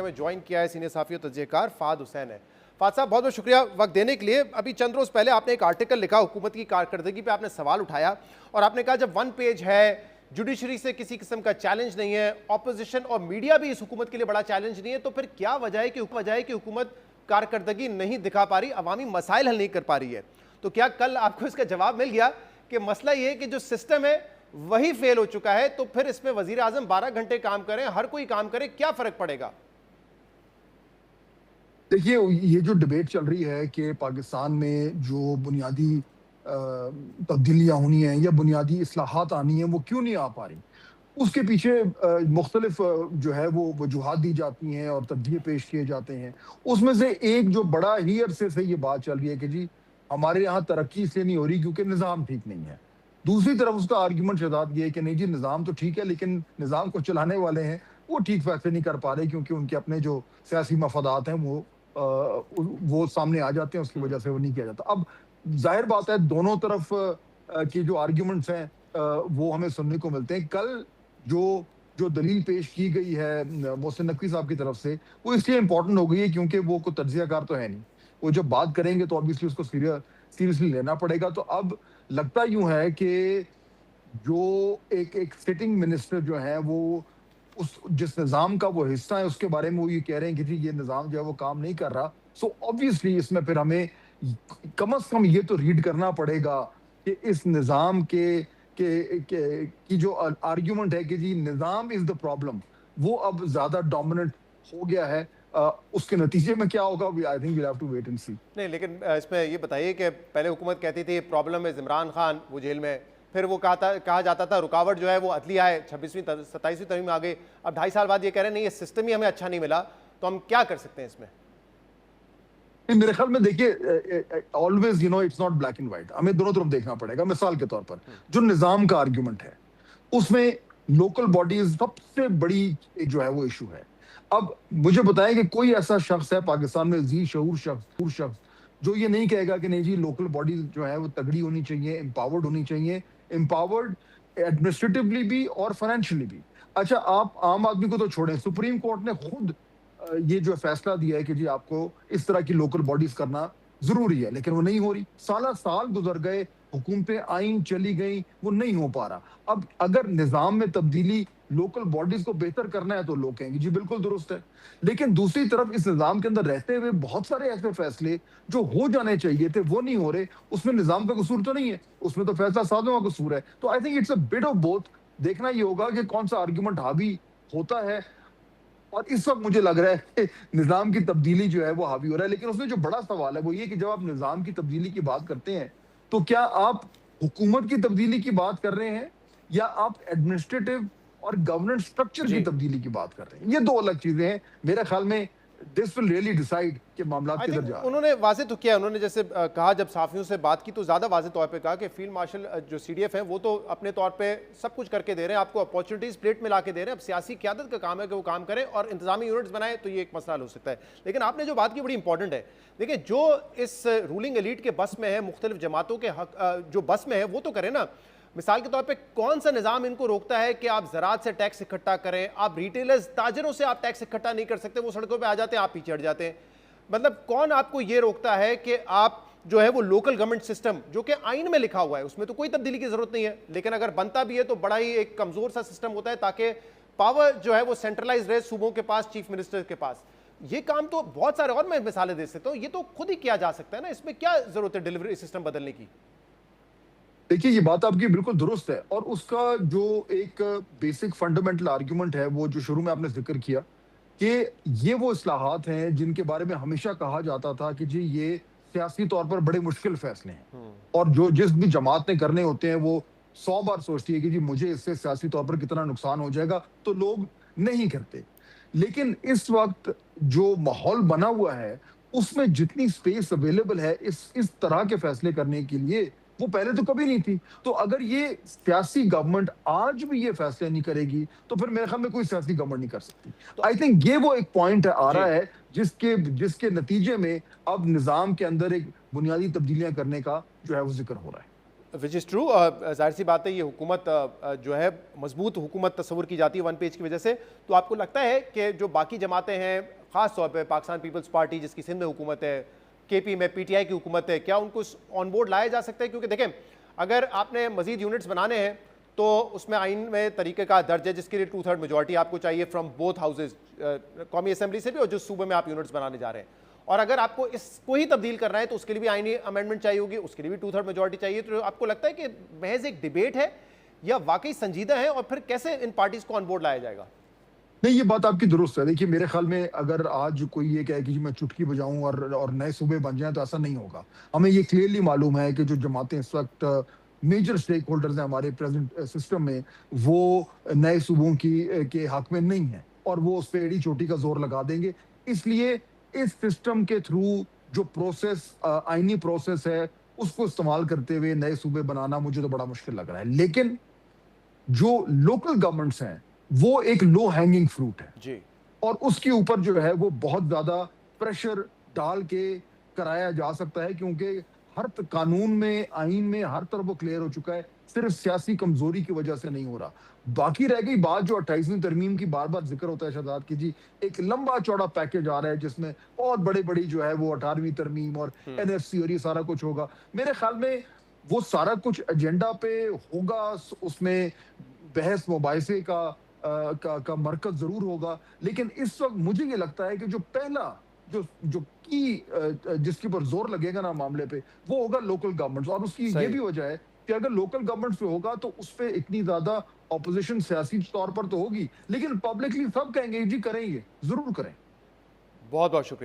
ہمیں جوائن کیا ہے سینئر صحافی و تجزیہ کار فہد حسین ہے. فہد صاحب بہت بہت شکریہ وقت دینے کے لیے. ابھی چند روز پہلے آپ نے ایک آرٹیکل لکھا, حکومت کی کارکردگی پہ آپ نے سوال اٹھایا اور آپ نے کہا جب 1 پیج ہے, جوڈیشری سے کسی قسم کا چیلنج نہیں ہے, اپوزیشن اور میڈیا بھی اس حکومت کے لیے بڑا چیلنج نہیں ہے, تو پھر کیا وجہ ہے کہ حکومت کارکردگی نہیں دکھا پا رہی, عوامی مسائل حل نہیں کر پا رہی ہے؟ تو کیا کل آپ کو اس کا جواب مل گیا کہ مسئلہ یہ ہے کہ جو سسٹم ہے وہی فیل ہو چکا ہے, تو پھر اس میں وزیر اعظم 12 گھنٹے کام کریں, ہر کوئی کام کرے, کیا فرق پڑے گا؟ دیکھیے, یہ جو ڈبیٹ چل رہی ہے کہ پاکستان میں جو بنیادی تبدیلیاں ہونی ہیں یا بنیادی اصلاحات آنی ہیں وہ کیوں نہیں آ پا رہی, اس کے پیچھے مختلف جو ہے وہ وجوہات دی جاتی ہیں اور تجزیے پیش کیے جاتے ہیں. اس میں سے ایک جو بڑا ہی عرصے سے یہ بات چل رہی ہے کہ جی ہمارے یہاں ترقی اس لیے نہیں ہو رہی کیونکہ نظام ٹھیک نہیں ہے. دوسری طرف اس کا آرگیومنٹ شداد یہ ہے کہ نہیں جی نظام تو ٹھیک ہے لیکن نظام کو چلانے والے ہیں وہ ٹھیک فیصلے نہیں کر پا رہے کیونکہ ان کے اپنے جو سیاسی مفادات ہیں وہ سامنے آ جاتے ہیں, اس کی وجہ سے وہ نہیں کیا جاتا. اب ظاہر بات ہے دونوں طرف کی جو آرگیومنٹس ہیں وہ ہمیں سننے کو ملتے ہیں. کل جو دلیل پیش کی گئی ہے محسن نقوی صاحب کی طرف سے وہ اس لیے امپورٹنٹ ہو گئی ہے کیونکہ وہ کوئی تجزیہ کار تو ہے نہیں, وہ جب بات کریں گے تو obviously اس کو سیریسلی لینا پڑے گا. تو اب لگتا یوں ہے کہ جو ایک سٹنگ منسٹر جو ہیں وہ جس نظام کا وہ حصہ ہے اس کے بارے میں وہ یہ کہہ رہے ہیں کہ جی یہ نظام جو ہے وہ کام نہیں کر رہا. سو obviously اس میں پھر ہمیں کم از کم یہ تو ریڈ کرنا پڑے گا کہ اس نظام کی جو آرگیومنٹ ہے کہ جی نظام از دا پرابلم وہ اب زیادہ ڈومیننٹ ہو گیا ہے. اس کے نتیجے میں کیا ہوگا I think we'll have to wait and see. نہیں, لیکن اس میں یہ بتائیے کہ پہلے حکومت کہتی تھی پرابلم ہے عمران خان, وہ جیل میں, پھر وہ کہا جاتا تھا رکاوٹ جو ہے وہ عدلیہ ہے, 26ویں 27ویں ترمیم آ گئی, اب 2.5 سال بعد یہ کہہ رہے ہیں نہیں یہ سسٹم ہی ہمیں اچھا نہیں ملا, تو ہم کیا کر سکتے ہیں اس میں؟ میرے خیال میں دیکھیے always it's not black and white, ہمیں دونوں طرف دیکھنا پڑے گا. مثال کے طور پر جو نظام کا آرگیومنٹ ہے اس میں لوکل باڈیز سب سے بڑی جو ہے وہ ایشو ہے. اب مجھے بتائیں کہ کوئی ایسا شخص ہے پاکستان میں ذی شعور شخص جو یہ نہیں کہے گا کہ نہیں جی لوکل باڈیز جو ہے وہ تگڑی ہونی چاہیے, امپاورڈ ہونی چاہیے, امپاورڈ ایڈمنسٹریٹولی بھی اور فائنینشلی بھی. اچھا آپ عام آدمی کو تو چھوڑیں, سپریم کورٹ نے خود یہ جو فیصلہ دیا ہے کہ جی آپ کو اس طرح کی لوکل باڈیز کرنا ضروری ہے, لیکن وہ نہیں ہو رہی. سال گزر گئے, حکومتیں آئیں چلی گئیں, وہ نہیں ہو پا رہا. اب اگر نظام میں تبدیلی لوکل باڈیز کو بہتر کرنا ہے تو لوگ کہیں گے جی بالکل درست ہے, لیکن دوسری طرف اس نظام کے اندر رہتے ہوئے بہت سارے ایسے فیصلے جو ہو جانے چاہیے تھے وہ نہیں ہو رہے. اس میں نظام کا قصور تو نہیں ہے, اس میں تو فیصلہ سازوں کا قصور ہے. تو I think it's a bit of both. دیکھنا یہ ہوگا کہ کون سا آرگیومنٹ حاوی ہوتا ہے, اور اس وقت مجھے لگ رہا ہے کہ نظام کی تبدیلی جو ہے وہ حاوی ہو رہا ہے. لیکن اس میں جو بڑا سوال ہے وہ یہ کہ جب آپ نظام کی تبدیلی کی بات کرتے ہیں تو کیا آپ حکومت کی تبدیلی کی بات کر رہے ہیں یا آپ ایڈمنسٹریٹو اور گورننس سٹرکچر کی تبدیلی کی بات کر رہے ہیں؟ یہ دو الگ چیزیں ہیں. میرے خیال میں this will really decide کہ معاملات کدھر جا رہے ہیں. انہوں نے واضح تو کیا, انہوں نے جیسے کہا جب صحافیوں سے بات کی تو زیادہ واضح طور پہ کہا کہ فیلڈ مارشل جو CDF ہیں وہ تو اپنے طور پہ سب کچھ کر کے دے رہے ہیں, آپ کو اپارچونیٹیز پلیٹ میں لا کے دے رہے ہیں, اب سیاسی قیادت کا کام ہے کہ وہ کام کرے اور انتظامی یونٹس بنائے تو یہ ایک مسئلہ حل ہو سکتا ہے. لیکن آپ نے جو بات کی بڑی امپورٹنٹ ہے. دیکھیں جو اس رولنگ ایلیٹ کے بس میں ہے, مختلف جماعتوں کے حق جو بس میں ہے وہ تو کرے نا. مثال کے طور پہ کون سا نظام ان کو روکتا ہے کہ آپ زراعت سے ٹیکس اکٹھا کریں, آپ ریٹیلرز تاجروں سے آپ ٹیکس اکٹھا نہیں کر سکتے, وہ سڑکوں پہ آ جاتے ہیں, آپ پیچھے ہٹ جاتے ہیں. مطلب کون آپ کو یہ روکتا ہے کہ آپ جو ہے وہ لوکل گورنمنٹ سسٹم جو کہ آئین میں لکھا ہوا ہے اس میں تو کوئی تبدیلی کی ضرورت نہیں ہے, لیکن اگر بنتا بھی ہے تو بڑا ہی ایک کمزور سا سسٹم ہوتا ہے تاکہ پاور جو ہے وہ سینٹرلائز رہے صوبوں کے پاس, چیف منسٹر کے پاس. یہ کام تو بہت سارے اور میں مثالیں دے سکتا ہوں, یہ تو خود ہی کیا جا سکتا ہے نا, اس میں کیا ضرورت ہے ڈیلیوری سسٹم بدلنے کی؟ دیکھیے یہ بات آپ کی بالکل درست ہے, اور اس کا جو ایک بیسک فنڈامنٹل آرگیومنٹ ہے وہ جو شروع میں آپ نے ذکر کیا کہ یہ وہ اصلاحات ہیں جن کے بارے میں ہمیشہ کہا جاتا تھا کہ جی یہ سیاسی طور پر بڑے مشکل فیصلے ہیں, اور جس بھی جماعت نے کرنے ہوتے ہیں وہ 100 بار سوچتی ہے کہ جی مجھے اس سے سیاسی طور پر کتنا نقصان ہو جائے گا, تو لوگ نہیں کرتے. لیکن اس وقت جو ماحول بنا ہوا ہے اس میں جتنی سپیس اویلیبل ہے اس طرح کے فیصلے کرنے کے لیے وہ پہلے تو کبھی نہیں تھی. تو اگر یہ سیاسی گورنمنٹ آج بھی یہ فیصلے نہیں کرے گی تو پھر میرے خیال میں کوئی سیاسی گورنمنٹ نہیں کر سکتی. آئی تھنک یہ وہ ایک پوائنٹ آ رہا ہے جس کے نتیجے میں اب نظام کے اندر ایک بنیادی تبدیلیاں کرنے کا جو ہے وہ ذکر ہو رہا ہے. وچ از ٹرو. ظاہر سی بات ہے یہ حکومت جو ہے مضبوط حکومت تصور کی جاتی ہے 1 پیج کی وجہ سے, تو آپ کو لگتا ہے کہ جو باقی جماعتیں ہیں خاص طور پہ پاکستان پیپلز پارٹی جس کی سندھ میں حکومت ہے, کے پی میں پی ٹی آئی کی حکومت ہے, کیا ان کو آن بورڈ لایا جا سکتا ہے؟ کیونکہ دیکھیں اگر آپ نے مزید یونٹس بنانے ہیں تو اس میں آئین میں طریقہ کا درج ہے جس کے لیے 2/3 میجورٹی آپ کو چاہیے فرام بوتھ ہاؤسز, قومی اسمبلی سے بھی اور جس صوبے میں آپ یونٹس بنانے جا رہے ہیں. اور اگر آپ کو اس کو ہی تبدیل کرنا ہے تو اس کے لیے بھی آئینی امینڈمنٹ چاہیے ہوگی, اس کے لیے بھی 2/3 میجورٹی چاہیے. تو آپ کو لگتا ہے کہ محض ایک ڈیبیٹ ہے یا واقعی سنجیدہ ہے, اور پھر کیسے ان پارٹیز کو آن بورڈ لایا جائے گا؟ نہیں, یہ بات آپ کی درست ہے. دیکھیے میرے خیال میں اگر آج کوئی یہ کہے کہ جی میں چٹکی بجاؤں اور نئے صوبے بن جائیں تو ایسا نہیں ہوگا. ہمیں یہ کلیئرلی معلوم ہے کہ جو جماعتیں اس وقت میجر سٹیک ہولڈرز ہیں ہمارے پریزنٹ سسٹم میں, وہ نئے صوبوں کے حق میں نہیں ہیں اور وہ اس پہ ایڑی چوٹی کا زور لگا دیں گے. اس لیے اس سسٹم کے تھرو جو پروسیس, آئینی پروسیس ہے, اس کو استعمال کرتے ہوئے نئے صوبے بنانا مجھے تو بڑا مشکل لگ رہا ہے. لیکن جو لوکل گورنمنٹس ہیں وہ ایک لو ہینگنگ فروٹ ہے, جی اور اس کے اوپر جو ہے وہ بہت زیادہ پریشر ڈال کے کرایا جا سکتا ہے, کیونکہ ہر قانون میں, آئین میں ہر طرف وہ کلیئر ہو چکا ہے, صرف سیاسی کمزوری کی وجہ سے نہیں ہو رہا. باقی رہ گئی بات جو 28ویں ترمیم کی بار بار ذکر ہوتا ہے شہزاد کی جی, ایک لمبا چوڑا پیکج آ رہا ہے جس میں بہت بڑی جو ہے وہ 18ویں ترمیم اور NFC اور یہ سارا کچھ ہوگا. میرے خیال میں وہ سارا کچھ ایجنڈا پہ ہوگا, اس میں بحث مباحثے کا مرکز ضرور ہوگا. لیکن اس وقت مجھے یہ لگتا ہے کہ جو پہلا جو کی جس کے اوپر زور لگے گا نا معاملے پہ, وہ ہوگا لوکل گورنمنٹس. اور اس کی یہ بھی وجہ ہے کہ اگر لوکل گورنمنٹس پہ ہوگا تو اس پہ اتنی زیادہ اپوزیشن سیاسی طور پر تو ہوگی, لیکن پبلکلی سب کہیں گے جی کریں گے, ضرور کریں. بہت بہت شکریہ.